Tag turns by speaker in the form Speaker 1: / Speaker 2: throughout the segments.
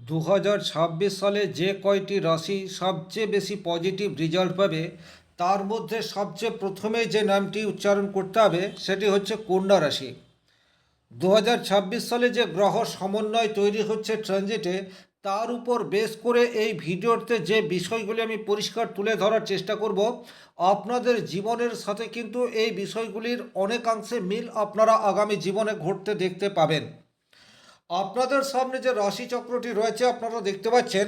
Speaker 1: 2026 সালে যে কয়টি রাশি সবচেয়ে বেশি পজিটিভ রেজাল্ট পাবে তার মধ্যে সবচেয়ে প্রথমে যে নামটি উচ্চারণ করতে হবে সেটি হচ্ছে কন্যা রাশি। 2026 সালে যে গ্রহ সমন্বয় তৈরি হচ্ছে ট্রানজিটে, তার উপর বেস করে এই ভিডিওতে যে বিষয়গুলি আমি পরিষ্কার তুলে ধরার চেষ্টা করব, আপনাদের জীবনের সাথে কিন্তু এই বিষয়গুলির অনেকাংশে মিল আপনারা আগামী জীবনে ঘটতে দেখতে পাবেন। আপনাদের সামনে যে রাশিচক্রটি রয়েছে আপনারা দেখতে পাচ্ছেন,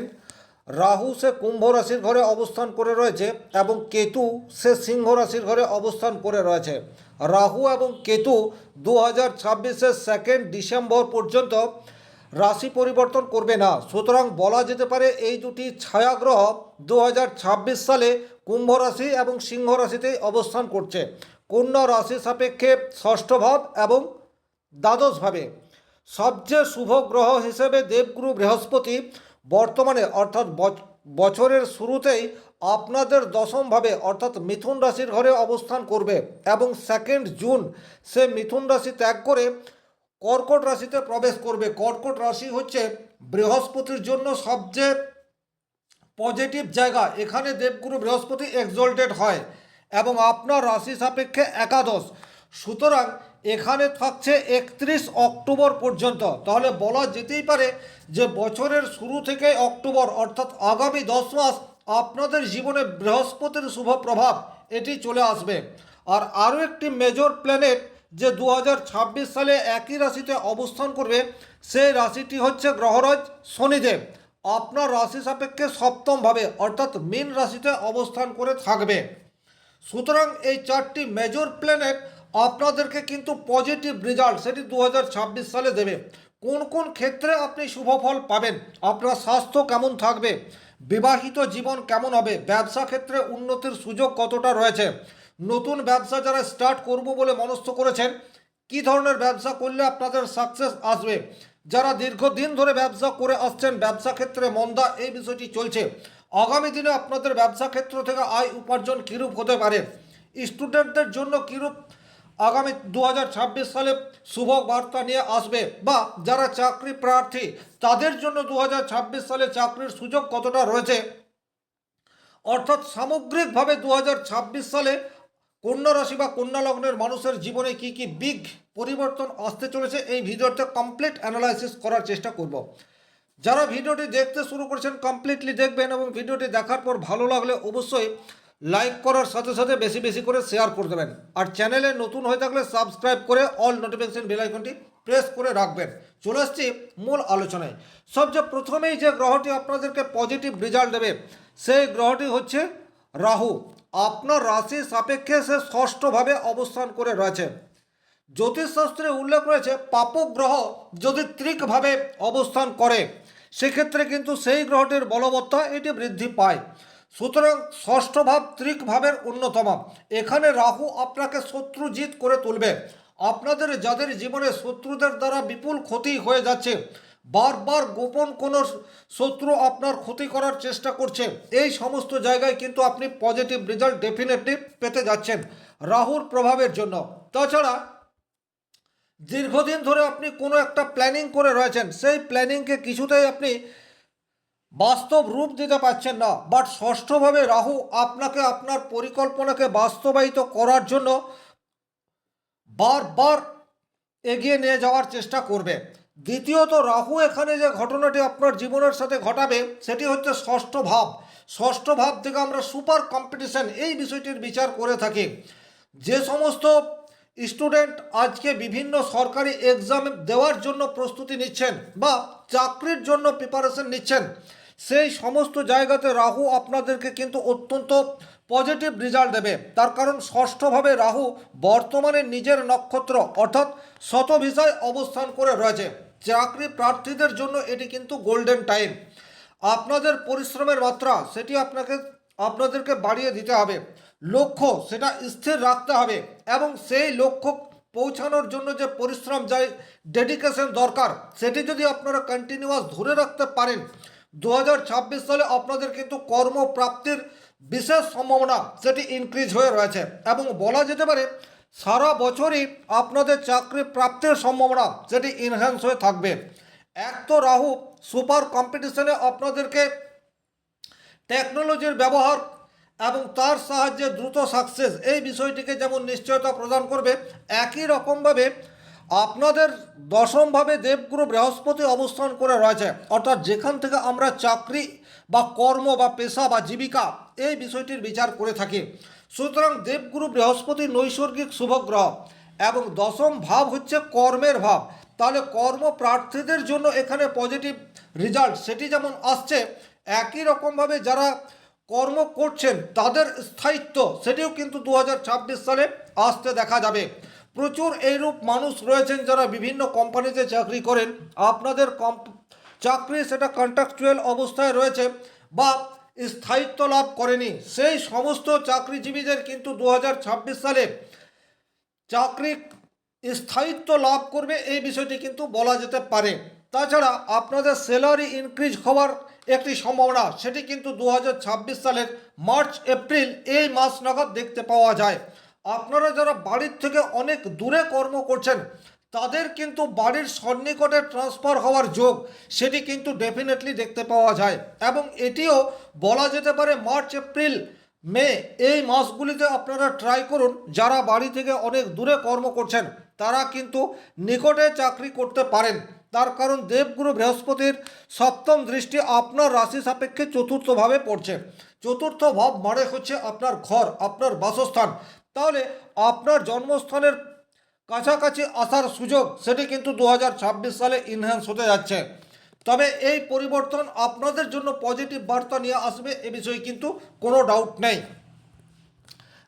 Speaker 1: রাহু সে কুম্ভ রাশির ঘরে অবস্থান করে রয়েছে এবং কেতু সে সিংহ রাশির ঘরে অবস্থান করে রয়েছে। রাহু এবং কেতু 2026-এর 2 ডিসেম্বর পর্যন্ত রাশি পরিবর্তন করবে না। সুতরাং বলা যেতে পারে এই দুটি ছায়াগ্রহ 2026 সালে কুম্ভ রাশি এবং সিংহ রাশিতেই অবস্থান করছে। কন্যা রাশি সাপেক্ষে ষষ্ঠ ভাব এবং দ্বাদশভাবে সবচেয়ে শুভ গ্রহ হিসেবে দেবগুরু বৃহস্পতি বর্তমানে অর্থাৎ বছরের শুরুতেই আপনাদের দশমভাবে অর্থাৎ মিথুন রাশির ঘরে অবস্থান করবে এবং 2 জুন সে মিথুন রাশি ত্যাগ করে কর্কট রাশিতে প্রবেশ করবে। কর্কট রাশি হচ্ছে বৃহস্পতির জন্য সবচেয়ে পজিটিভ জায়গা। এখানে দেবগুরু বৃহস্পতি এক্সল্টেড হয় এবং আপনার রাশি সাপেক্ষে একাদশ। সুতরাং এখানে থাকছে 31 অক্টোবর পর্যন্ত। তাহলে বলা যেতেই পারে যে বছরের শুরু থেকে অক্টোবর অর্থাৎ আগামী 10 মাস আপনাদের জীবনে বৃহস্পতির শুভ প্রভাব এটি চলে আসবে। আর আরও একটি মেজর প্ল্যানেট যে 2026 সালে একই রাশিতে অবস্থান করবে, সেই রাশিটি হচ্ছে গ্রহরাজ শনিদেব। আপনার রাশি সাপেক্ষে সপ্তমভাবে অর্থাৎ মীন রাশিতে অবস্থান করে থাকবে। সুতরাং এই 4টি মেজর প্ল্যানেট আপনাদেরকে কিন্তু পজিটিভ রেজাল্ট সেটি 2026 সালে দেবে। কোন কোন ক্ষেত্রে আপনি শুভ ফল পাবেন, আপনার স্বাস্থ্য কেমন থাকবে, বিবাহিত জীবন কেমন হবে, ব্যবসা ক্ষেত্রে উন্নতির সুযোগ কতটা রয়েছে, নতুন ব্যবসা যারা স্টার্ট করব বলে মনস্থ করেছেন কি ধরনের ব্যবসা করলে আপনাদের সাকসেস আসবে, যারা দীর্ঘদিন ধরে ব্যবসা করে আসছেন ব্যবসা ক্ষেত্রে মন্দা এই বিষয়টি চলছে, আগামী দিনে আপনাদের ব্যবসা ক্ষেত্র থেকে আয় উপার্জন কীরূপ হতে পারে, স্টুডেন্টদের জন্য কীরূপ আগামী 2026 সালে শুভ বার্তা নিয়ে আসবে, বা যারা চাকরি প্রার্থী তাদের জন্য 2026 সালে চাকরির সুযোগ কতটা রয়েছে। অর্থাৎ সামগ্রিকভাবে 2026 সালে কন্যা রাশি বা কন্যা লগ্নের মানুষের জীবনে কি কি বিগ পরিবর্তন আসতে চলেছে এই ভিডিওতে কমপ্লিট অ্যানালাইসিস করার চেষ্টা করব। যারা ভিডিওটি দেখতে শুরু করেছেন কমপ্লিটলি দেখবেন এবং ভিডিওটি দেখার পর ভালো লাগলে অবশ্যই লাইক করার সাথে সাথে বেশি বেশি করে শেয়ার করে দেবেন। আর চ্যানেলে নতুন হয়ে থাকলে সাবস্ক্রাইব করে অল নোটিফিকেশন বেল আইকনটি প্রেস করে রাখবেন। চলে আসছি মূল আলোচনায়। সবচেয়ে প্রথমেই যে গ্রহটি আপনাদেরকে পজিটিভ রেজাল্ট দেবে সেই গ্রহটি হচ্ছে রাহু। আপনার রাশি সাপেক্ষে সে ষষ্ঠভাবে অবস্থান করে রয়েছে। জ্যোতিষশাস্ত্রে উল্লেখ রয়েছে পাপক গ্রহ যদি ত্রিকভাবে অবস্থান করে সেক্ষেত্রে কিন্তু সেই গ্রহটির বলবত্তা এটি বৃদ্ধি পায়। সুতরাং ষষ্ঠ ভাব ত্রিক ভাবের অন্যতম। এখানে রাহু আপনাকে শত্রুজিত করে তুলবে। আপনাদের যাদের জীবনে শত্রুদের দ্বারা বিপুল ক্ষতি হয়ে যাচ্ছে, বারবার গোপন কোনো শত্রু আপনার ক্ষতি করার চেষ্টা করছে, এই সমস্ত জায়গায় কিন্তু আপনি পজিটিভ রেজাল্ট ডেফিনেটলি পেতে যাচ্ছেন রাহুর প্রভাবের জন্য। তাছাড়া দীর্ঘদিন ধরে আপনি কোনো একটা প্ল্যানিং করে রয়েছেন, সেই প্ল্যানিংকে কিছুতেই আপনি বাস্তব রূপ দিতে পারছেন না, বাট ষষ্ঠভাবে রাহু আপনাকে আপনার পরিকল্পনাকে বাস্তবায়িত করার জন্য বারবার এগিয়ে নিয়ে যাওয়ার চেষ্টা করবে। দ্বিতীয়ত রাহু এখানে যে ঘটনাটি আপনার জীবনের সাথে ঘটাবে সেটি হচ্ছে ষষ্ঠ ভাব। ষষ্ঠ ভাব থেকে আমরা সুপার কম্পিটিশন এই বিষয়টির বিচার করে থাকি। যে সমস্ত স্টুডেন্ট আজকে বিভিন্ন সরকারি এক্সাম দেওয়ার জন্য প্রস্তুতি নিচ্ছেন বা চাকরির জন্য প্রিপারেশন নিচ্ছেন, সেই সমস্ত জায়গাতে রাহু আপনাদেরকে কিন্তু অত্যন্ত পজিটিভ রেজাল্ট দেবে। তার কারণ ষষ্ঠভাবে রাহু বর্তমানে নিজের নক্ষত্র অর্থাৎ শতভিসায় অবস্থান করে রয়েছে। চাকরি প্রার্থীদের জন্য এটি কিন্তু গোল্ডেন টাইম। আপনাদের পরিশ্রমের মাত্রা সেটি আপনাদেরকে বাড়িয়ে দিতে হবে, লক্ষ্য সেটা স্থির রাখতে হবে এবং সেই লক্ষ্য পৌঁছানোর জন্য যে পরিশ্রম যায় ডেডিকেশন দরকার সেটি যদি আপনারা কন্টিনিউয়াস ধরে রাখতে পারেন, 2026 সালে আপনাদের কিন্তু কর্মপ্রাপ্তির বিশেষ সম্ভাবনা সেটি ইনক্রিজ হয়ে রয়েছে এবং বলা যেতে পারে সারা বছরই আপনাদের চাকরি প্রাপ্তির সম্ভাবনা সেটি ইনহ্যান্স হয়ে থাকবে। এক তো রাহু সুপার কম্পিটিশনে আপনাদেরকে টেকনোলজির ব্যবহার এবং তার সাহায্যে দ্রুত সাকসেস এই বিষয়টিকে যেমন নিশ্চয়তা প্রদান করবে, একই রকমভাবে আপনাদের দশমভাবে দেবগুরু বৃহস্পতি অবস্থান করে রয়েছে, অর্থাৎ যেখান থেকে আমরা চাকরি বা কর্ম বা পেশা বা জীবিকা এই বিষয়টির বিচার করে থাকি। সুতরাং দেবগুরু বৃহস্পতি নৈসর্গিক শুভগ্রহ এবং দশম ভাব হচ্ছে কর্মের ভাব। তাহলে কর্মপ্রার্থীদের জন্য এখানে পজিটিভ রেজাল্ট সেটি যেমন আসছে, একই রকমভাবে যারা কর্ম করছেন তাদের স্থায়িত্ব সেটিও কিন্তু 2026 সালে আসতে দেখা যাবে। প্রচুর এইরূপ মানুষ রয়েছেন যারা বিভিন্ন কোম্পানিতে চাকরি করেন, আপনাদের চাকরি সেটা কন্ট্রাকচুয়াল অবস্থায় রয়েছে বা স্থায়িত্ব লাভ করেনি, সেই সমস্ত চাকরিজীবীদের কিন্তু 2026 সালে চাকরি স্থায়িত্ব লাভ করবে এই বিষয়টি কিন্তু বলা যেতে পারে। তাছাড়া আপনাদের স্যালারি ইনক্রিজ হওয়ার একটি সম্ভাবনা সেটি কিন্তু 2026 সালের মার্চ এপ্রিল এই মাস নাগাদ দেখতে পাওয়া যায়। আপনারা যারা বাড়ির থেকে অনেক দূরে কর্ম করছেন তাদের কিন্তু বাড়ির সন্নিকটে ট্রান্সফার হওয়ার যোগ সেটি কিন্তু ডেফিনেটলি দেখতে পাওয়া যায়, এবং এটিও বলা যেতে পারে মার্চ এপ্রিল মে এই মাসগুলিতে আপনারা ট্রাই করুন। যারা বাড়ি থেকে অনেক দূরে কর্ম করছেন তারা কিন্তু নিকটে চাকরি করতে পারেন, তার কারণ দেবগুরু বৃহস্পতির সপ্তম দৃষ্টি আপনার রাশি সাপেক্ষে চতুর্থভাবে পড়ছে। চতুর্থ ভাব মানে হচ্ছে আপনার ঘর, আপনার বাসস্থান। তাহলে আপনার জন্মস্থানের কাছাকাছি আসার সুযোগ সেটি কিন্তু 2026 সালে ইনহ্যান্স হতে যাচ্ছে। তবে এই পরিবর্তন আপনাদের জন্য পজিটিভ বার্তা নিয়ে আসবে এ বিষয়ে কিন্তু কোনো ডাউট নেই।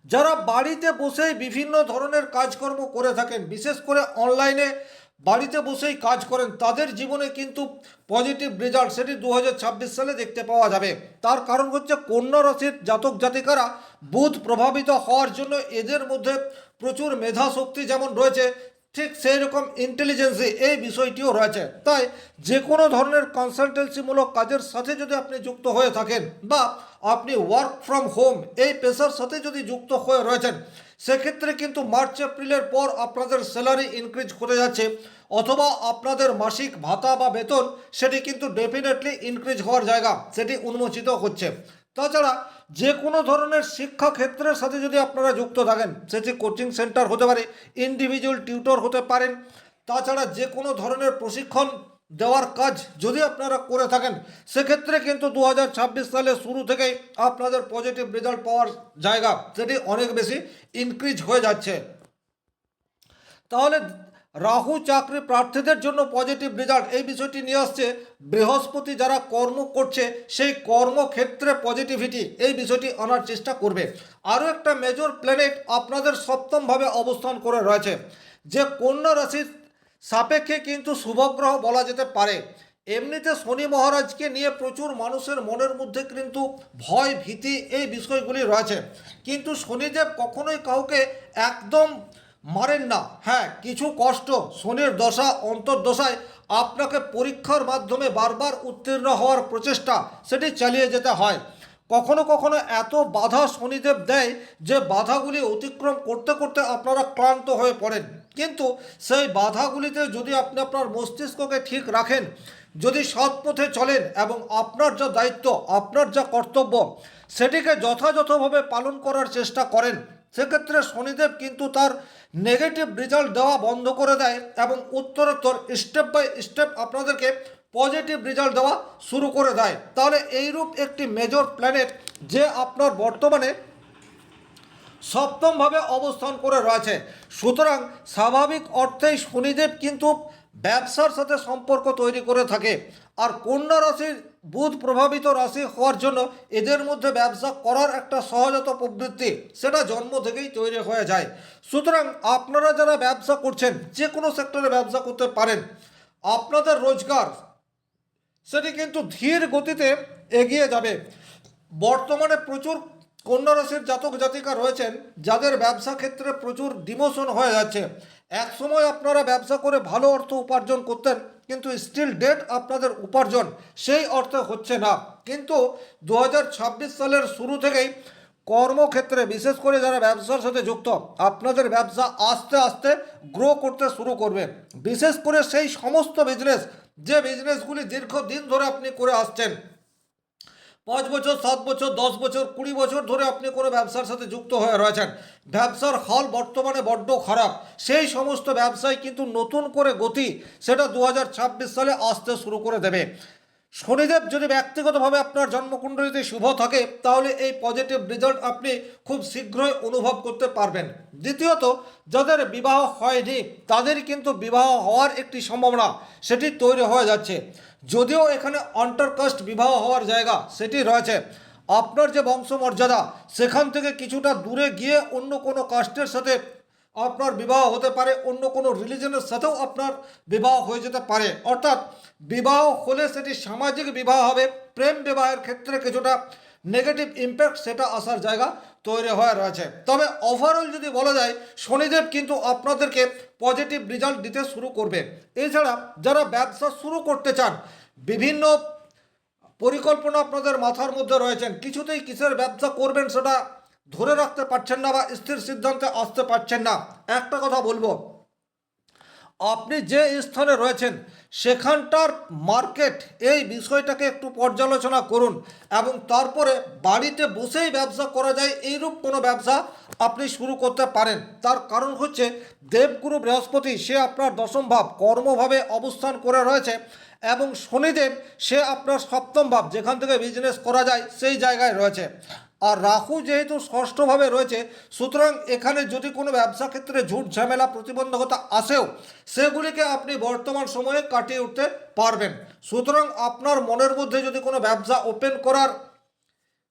Speaker 1: যারা বাড়িতে বসেই বিভিন্ন ধরনের কাজকর্ম করে থাকেন, বিশেষ করে অনলাইনে বাড়িতে বসেই কাজ করেন, তাদের জীবনে কিন্তু পজিটিভ রেজাল্ট সেটি 2026 সালে দেখতে পাওয়া যাবে। তার কারণ হচ্ছে কন্যা রাশির জাতক জাতিকারা বুধ প্রভাবিত হওয়ার জন্য এদের মধ্যে প্রচুর মেধা শক্তি যেমন রয়েছে, ঠিক সেই রকম ইন্টেলিজেন্সি এই বিষয়টিও রয়েছে। তাই যে কোনো ধরনের কনসালটেন্সিমূলক কাজের সাথে যদি আপনি যুক্ত হয়ে থাকেন বা আপনি ওয়ার্ক ফ্রম হোম এই পেশার সাথে যদি যুক্ত হয়ে রয়েছেন, সেক্ষেত্রে কিন্তু মার্চ এপ্রিলের পর আপনাদের স্যালারি ইনক্রিজ করে যাচ্ছে, অথবা আপনাদের মাসিক ভাতা বা বেতন সেটি কিন্তু ডেফিনেটলি ইনক্রিজ হওয়ার জায়গা সেটি উন্মোচিত হচ্ছে। তাছাড়া যে কোনো ধরনের শিক্ষা ক্ষেত্রের সাথে যদি আপনারা যুক্ত থাকেন, সেটি কোচিং সেন্টার হতে পারে, ইন্ডিভিজুয়াল টিউটর হতে পারেন, তাছাড়া যে কোনো ধরনের প্রশিক্ষণ দেওয়ার কাজ যদি আপনারা করে থাকেন, সেক্ষেত্রে কিন্তু 2026 সালের শুরু থেকেই আপনাদের পজিটিভ রেজাল্ট পাওয়ার জায়গা সেটি অনেক বেশি ইনক্রিজ হয়ে যাচ্ছে। তাহলে রাহু চাকরি প্রার্থীদের জন্য পজিটিভ রেজাল্ট এই বিষয়টি নিয়ে আসছে। বৃহস্পতি যারা কর্ম করছে সেই কর্মক্ষেত্রে পজিটিভিটি এই বিষয়টি আনার চেষ্টা করবে। আরও একটা মেজর প্ল্যানেট আপনাদের সপ্তমভাবে অবস্থান করে রয়েছে, যে কন্যা রাশির সাপেক্ষে কিন্তু শুভগ্রহ বলা যেতে পারে। এমনিতে শনি মহারাজকে নিয়ে প্রচুর মানুষের মনের মধ্যে কিন্তু ভয় ভীতি এই বিষয়গুলি রয়েছে, কিন্তু শনিদেব কখনোই কাউকে একদম মারেন না। হ্যাঁ, কিছু কষ্ট শনির দশা অন্তর্দশায় আপনাকে পরীক্ষার মাধ্যমে বারবার উত্তীর্ণ হওয়ার প্রচেষ্টা সেটি চালিয়ে যেতে হয়। কখনো কখনো এত বাধা শনিদেব দেয় যে বাধাগুলি অতিক্রম করতে করতে আপনারা ক্লান্ত হয়ে পড়েন, কিন্তু সেই বাধাগুলিতে যদি আপনি আপনার মস্তিষ্ককে ঠিক রাখেন, যদি সৎ পথে চলেন এবং আপনার যা দায়িত্ব আপনার যা কর্তব্য সেটিকে যথাযথভাবে পালন করার চেষ্টা করেন, সেক্ষেত্রে শনিদেব কিন্তু তার নেগেটিভ রেজাল্ট দেওয়া বন্ধ করে দেয় এবং উত্তরোত্তর স্টেপ বাই স্টেপ আপনাদেরকে পজিটিভ রেজাল্ট দেওয়া শুরু করে দেয়। তাহলে এইরূপ একটি মেজর প্ল্যানেট যে আপনার বর্তমানে সপ্তমভাবে অবস্থান করে রয়েছে, সুতরাং স্বাভাবিক অর্থেই শনিদেব কিন্তু ব্যবসার সাথে সম্পর্ক তৈরি করে থাকে। আর কন্যা রাশির বুধ প্রভাবিত রাশি হওয়ার জন্য এদের মধ্যে ব্যবসা করার একটা সহজাত প্রবৃত্তি সেটা জন্ম থেকেই তৈরি হয়ে যায়। সুতরাং আপনারা যারা ব্যবসা করছেন, যে কোনো সেক্টরে ব্যবসা করতে পারেন, আপনাদের রোজগার সেটি কিন্তু ধীর গতিতে এগিয়ে যাবে। বর্তমানে প্রচুর কন্যা রাশির জাতক জাতিকা রয়েছেন যাদের ব্যবসা ক্ষেত্রে প্রচুর ডিমোশন হয়ে যাচ্ছে। এক সময় আপনারা ব্যবসা করে ভালো অর্থ উপার্জন করতেন, কিন্তু স্টিল ডেট আপনাদের উপার্জন সেই অর্থে হচ্ছে না। কিন্তু 2026 সালের শুরু থেকেই কর্মক্ষেত্রে বিশেষ করে যারা ব্যবসার সাথে যুক্ত, আপনাদের ব্যবসা আস্তে আস্তে গ্রো করতে শুরু করবে। বিশেষ করে সেই সমস্ত বিজনেস যে বিজনেসগুলি দীর্ঘদিন ধরে আপনি করে আসছেন, 5 বছর, 7 বছর, 10 বছর, 20 বছর ধরে আপনি কোনো ব্যবসার সাথে যুক্ত হয়ে রয়েছেন, ব্যবসার হাল বর্তমানে বড্ড খারাপ, সেই সমস্ত ব্যবসায় কিন্তু নতুন করে গতি সেটা 2026 সালে আসতে শুরু করে দেবে। শনিদেব যদি ব্যক্তিগতভাবে আপনার জন্মকুণ্ডলিতে শুভ থাকে তাহলে এই পজিটিভ রেজাল্ট আপনি খুব শীঘ্রই অনুভব করতে পারবেন। দ্বিতীয়ত, যাদের বিবাহ হয়নি তাদের কিন্তু বিবাহ হওয়ার একটি সম্ভাবনা সেটি তৈরি হয়ে যাচ্ছে। যদিও এখানে অন্তর্কাস্ট বিবাহ হওয়ার জায়গা সেটি রয়েছে, আপনার যে বংশমর্যাদা সেখান থেকে কিছুটা দূরে গিয়ে অন্য কোনো কাস্টের সাথে আপনার বিবাহ হতে পারে, অন্য কোনো রিলিজনের সাথেও আপনার বিবাহ হয়ে যেতে পারে। অর্থাৎ বিবাহ হলে সেটি সামাজিক বিবাহ হবে, প্রেম বিবাহের ক্ষেত্রে কিছুটা নেগেটিভ ইম্প্যাক্ট সেটা আসার জায়গা তৈরি হয়ে রয়েছে। তবে ওভারঅল যদি বলা যায়, শনিদেব কিন্তু আপনাদেরকে পজিটিভ রেজাল্ট দিতে শুরু করবে। এছাড়া যারা ব্যবসা শুরু করতে চান, বিভিন্ন পরিকল্পনা আপনাদের মাথার মধ্যে রয়েছেন, কিছুতেই কিসের ব্যবসা করবেন সেটা ধরে রাখতে পারছেন না বা স্থির সিদ্ধান্তে আসতে পারছেন না, একটা কথা বলবো, আপনি যে স্থানে রয়েছেন সেখানটার মার্কেট এই বিষয়টাকে একটু পর্যালোচনা করুন এবং তারপরে বাড়িতে বসেই ব্যবসা করা যায় এইরূপ কোনো ব্যবসা আপনি শুরু করতে পারেন। তার কারণ হচ্ছে দেবগুরু বৃহস্পতি সে আপনার দশম ভাব কর্মভাবে অবস্থান করে রয়েছে এবং শনিদেব সে আপনার সপ্তম ভাব যেখান থেকে বিজনেস করা যায় সেই জায়গায় রয়েছে। আর রাহু যেহেতু ষষ্ঠভাবে রয়েছে, সুতরাং এখানে যদি কোনো ব্যবসা ক্ষেত্রে ঝুট ঝামেলা প্রতিবন্ধকতা আসেও সেগুলিকে আপনি বর্তমান সময়ে কাটিয়ে উঠতে পারবেন। সুতরাং আপনার মনের মধ্যে যদি কোনো ব্যবসা ওপেন করার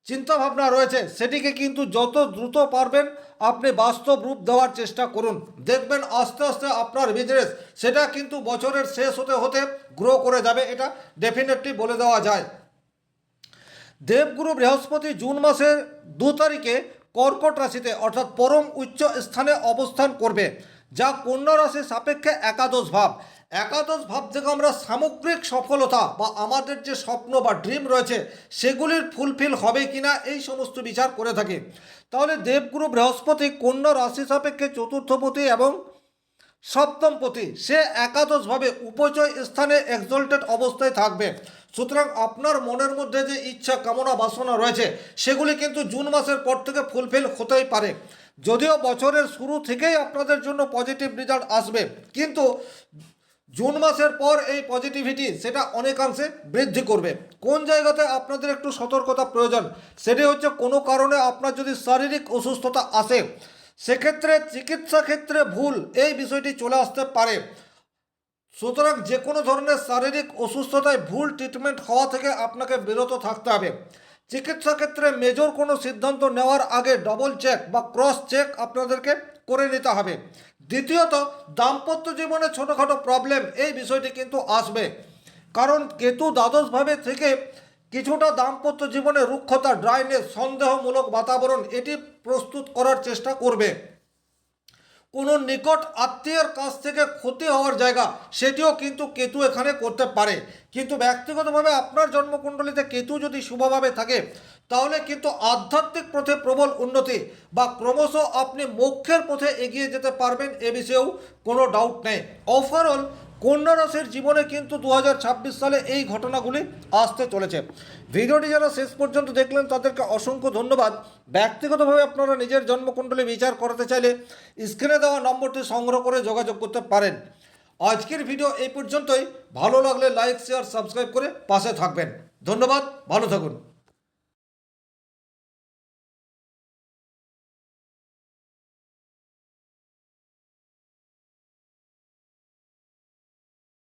Speaker 1: চিন্তাভাবনা রয়েছে সেটিকে কিন্তু যত দ্রুত পারবেন আপনি বাস্তব রূপ দেওয়ার চেষ্টা করুন, দেখবেন আস্তে আস্তে আপনার বিজনেস সেটা কিন্তু বছরের শেষ হতে হতে গ্রো করে যাবে, এটা ডেফিনেটলি বলে দেওয়া যায়। দেবগুরু বৃহস্পতি জুন মাসের 2 তারিখে কর্কট রাশিতে অর্থাৎ পরম উচ্চ স্থানে অবস্থান করবে, যা কন্যা রাশির সাপেক্ষে একাদশ ভাব। একাদশ ভাব থেকে আমরা সামগ্রিক সফলতা বা আমাদের যে স্বপ্ন বা ড্রিম রয়েছে সেগুলির ফুলফিল হবে কিনা এই সমস্ত বিচার করে থাকি। তাহলে দেবগুরু বৃহস্পতি কন্যা রাশি সাপেক্ষে চতুর্থপতি এবং সপ্তমপতি সে একাদশভাবে উপচয় স্থানে এক্সল্টেড অবস্থায় থাকবে। সুতরাং আপনার মনের মধ্যে যে ইচ্ছা কামনা বাসনা রয়েছে সেগুলি কিন্তু জুন মাসের পর থেকে ফুলফিল হতেই পারে। যদিও বছরের শুরু থেকেই আপনাদের জন্য পজিটিভ রেজাল্ট আসবে, কিন্তু জুন মাসের পর এই পজিটিভিটি সেটা অনেকাংশে বৃদ্ধি করবে। কোন জায়গাতে আপনাদের একটু সতর্কতা প্রয়োজন সেটি হচ্ছে কোনো কারণে আপনার যদি শারীরিক অসুস্থতা আসে সেক্ষেত্রে চিকিৎসা ক্ষেত্রে ভুল এই বিষয়টি চলে আসতে পারে। সুতরাং যে কোনো ধরনের শারীরিক অসুস্থতায় ভুল ট্রিটমেন্ট হওয়া থেকে আপনাকে বিরত থাকতে হবে। চিকিৎসা ক্ষেত্রে মেজর কোনো সিদ্ধান্ত নেওয়ার আগে ডবল চেক বা ক্রস চেক আপনাদেরকে করে নিতে হবে। দ্বিতীয়ত, দাম্পত্য জীবনে ছোটোখাটো প্রবলেম এই বিষয়টি কিন্তু আসবে, কারণ কেতু দ্বাদশভাবে থেকে কিছুটা দাম্পত্য জীবনে রুক্ষতা, ড্রাইনেস, সন্দেহমূলক বাতাবরণ এটি প্রস্তুত করার চেষ্টা করবে। কোনো নিকট আত্মীয়ের কাছ থেকে ক্ষতি হওয়ার জায়গা সেটিও কিন্তু কেতু এখানে করতে পারে। কিন্তু ব্যক্তিগতভাবে আপনার জন্মকুণ্ডলিতে কেতু যদি শুভভাবে থাকে তাহলে কিন্তু আধ্যাত্মিক পথে প্রবল উন্নতি বা ক্রমশ আপনি মোক্ষের পথে এগিয়ে যেতে পারবেন, এ বিষয়েও কোনো ডাউট নেই। ওভারঅল কন্যা রাশির জীবনে কিন্তু 2026 সালে এই ঘটনাগুলি আসতে চলেছে। ভিডিওটি যারা শেষ পর্যন্ত দেখলেন তাদেরকে অসংখ্য ধন্যবাদ। ব্যক্তিগতভাবে আপনারা নিজের জন্মকুণ্ডলী বিচার করতে চাইলে স্ক্রিনে দেওয়া নম্বরটি সংগ্রহ করে যোগাযোগ করতে পারেন। আজকের ভিডিও এই পর্যন্তই। ভালো লাগলে লাইক, শেয়ার, সাবস্ক্রাইব করে পাশে থাকবেন। ধন্যবাদ, ভালো থাকুন।